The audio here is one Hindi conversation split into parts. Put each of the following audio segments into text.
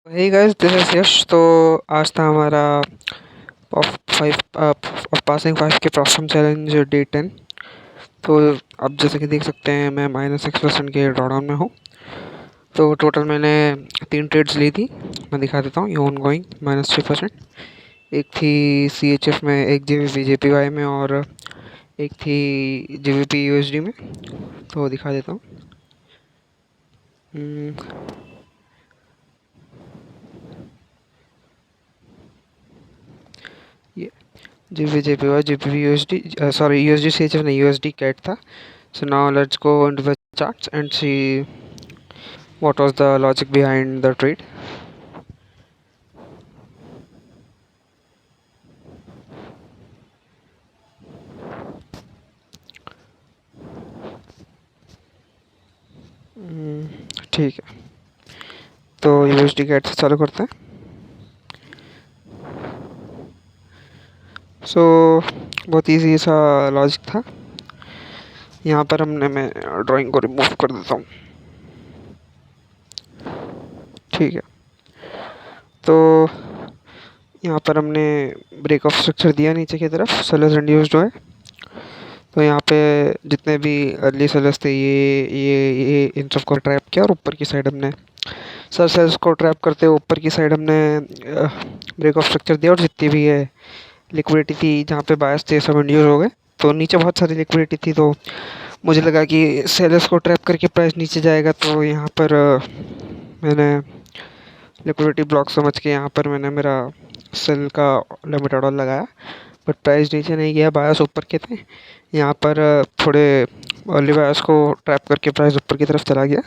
हे गाइस, दिस इज यश। तो आज था हमारा of five of passing five के प्रॉब्लम चैलेंज डे 10। तो अब जैसे कि देख सकते हैं मैं -6% के ड्रॉडाउन में हूँ। तो टोटल मैंने 3 ट्रेड्स ली थी। मैं दिखा देता हूँ। ये ऑन गोइंग -3%। एक थी CHF में, एक GBP JPY में, और एक थी GBP USD में। तो दिखा देता हूँ। ये GBP JPY GBP USD, sorry, USD CHF नहीं, USD CAD था. So now let's go into the charts and see what was the logic behind the trade. ठीक है, तो USD CAD से चालू करते हैं. सो बहुत इजी सा लॉजिक था. यहाँ पर मैं ड्राइंग को रिमूव कर देता हूँ. ठीक है, तो यहाँ पर हमने ब्रेक ऑफ स्ट्रक्चर दिया नीचे की तरफ. सेलर्स इंड्यूस्ड हुए. तो यहाँ पे जितने भी अर्ली सेलर्स थे ये इन सबको ट्रैप किया, और ऊपर की साइड हमने सेल्स को ट्रैप करते हुए ऊपर की साइड हमने ब्रेक ऑफ स्ट्रक्चर दिया. और जितनी भी है लिक्विडिटी थी जहाँ पे बायस थे, सब इंड्यूस हो गए. तो नीचे बहुत सारी लिक्विडिटी थी, तो मुझे लगा कि सेलर्स को ट्रैप करके प्राइस नीचे जाएगा. तो यहाँ पर मैंने लिक्विडिटी ब्लॉक समझ के यहाँ पर मैंने मेरा सेल का लिमिट ऑर्डर लगाया. बट प्राइस नीचे नहीं गया, बायस ऊपर के थे. यहाँ पर थोड़े अर्ली बायस को ट्रैप करके प्राइस ऊपर की तरफ चला गया.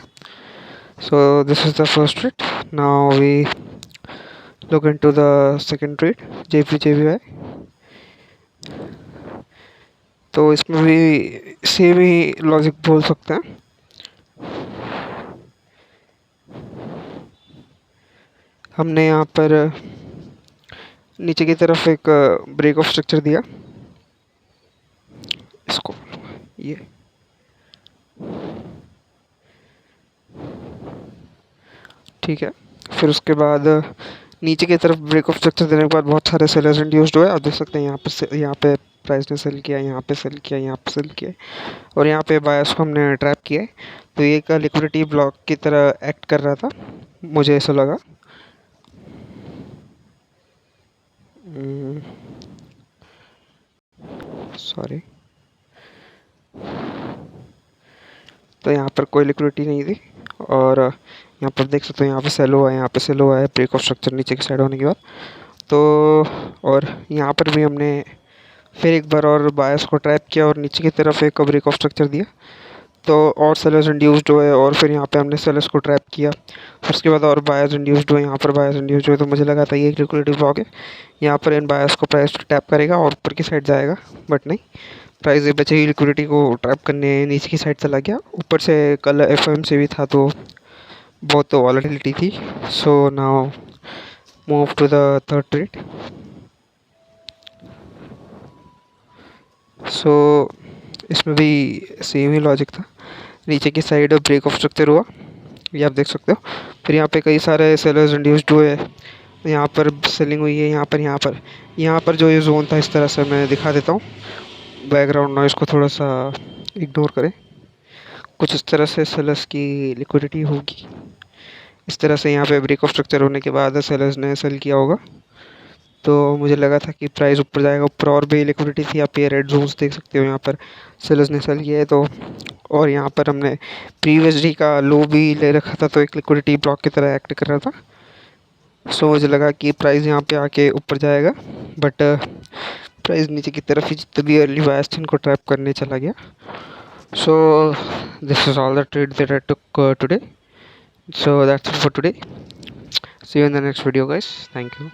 So this is the first trade. Now we look into the second trade, JPY. तो इसमें भी सेम ही लॉजिक बोल सकते हैं. हमने यहाँ पर नीचे की तरफ एक ब्रेक ऑफ स्ट्रक्चर दिया. इसको ये ठीक है. फिर उसके बाद नीचे की तरफ ब्रेक ऑफ स्ट्रक्चर देने के बाद बहुत सारे सेलर्स इंड्यूस्ड हुए. आप देख सकते हैं यहाँ पे प्राइस ने सेल किया, यहाँ पे सेल किया, यहाँ पे सेल किया, और यहाँ पे बायर्स को हमने ट्रैप किया है. तो ये एक लिक्विडिटी ब्लॉक की तरह एक्ट कर रहा था, मुझे ऐसा लगा. सॉरी. तो यहाँ पर कोई लिक्विडिटी नहीं थी, और यहाँ पर देख सकते हो यहाँ पे सेल हुआ है, यहाँ पे सेल हुआ है ब्रेक ऑफ स्ट्रक्चर नीचे की साइड होने के बाद. तो और यहाँ पर भी हमने फिर एक बार और बायर्स को ट्रैप किया और नीचे की तरफ एक ब्रेक ऑफ स्ट्रक्चर दिया. तो और सेलर्स इंड्यूस्ड हुए, और फिर यहाँ पे हमने सेलर्स को ट्रैप किया. फिर उसके बाद और बायर्स इंड्यूस्ड हुए, यहाँ पर बायर्स इंड्यूस्ड हुए. तो मुझे लगा था ये एक लिक्विडिटी ब्लॉक है, यहाँ पर इन बायर्स को प्राइस टैप करेगा और ऊपर की साइड जाएगा. बट नहीं, प्राइस बची हुई लिक्विडिटी को ट्रैप करने नीचे की साइड चला गया. ऊपर से कल FOMC भी था, तो बहुत वॉलेटिलिटी थी. So now move to the third trade. So इसमें भी सेम ही लॉजिक था. नीचे की साइड ब्रेक ऑफ स्ट्रक्चर हुआ, ये आप देख सकते हो. फिर यहाँ पे कई सारे सेलर्स इंड्यूस्ड हुए. यहाँ पर सेलिंग हुई है, यहाँ पर जो ये जोन था, इस तरह से मैं दिखा देता हूँ. बैकग्राउंड नॉइज़ को थोड़ा सा इग्नोर करें. कुछ इस तरह से सेलर्स की लिक्विडिटी होगी. इस तरह से यहाँ पे ब्रेक ऑफ स्ट्रक्चर होने के बाद सेलर्स ने सेल किया होगा. तो मुझे लगा था कि प्राइस ऊपर जाएगा. ऊपर और भी लिक्विडिटी थी, आप ये रेड जोन्स देख सकते हो. यहाँ पर सेलर्स ने सेल किया है. तो और यहाँ पर हमने प्रीवियस डे का लो भी ले रखा था, तो एक लिक्विडिटी ब्लॉक की तरह एक्ट कर रहा था. सो मुझे लगा कि प्राइस यहाँ पे आके ऊपर जाएगा. बट प्राइस नीचे की तरफ ही जितने भी अर्ली बायर्स थे उनको ट्रैप करने चला गया. So this is all the trade that I took today. So that's it for today. See you in the next video, guys. Thank you.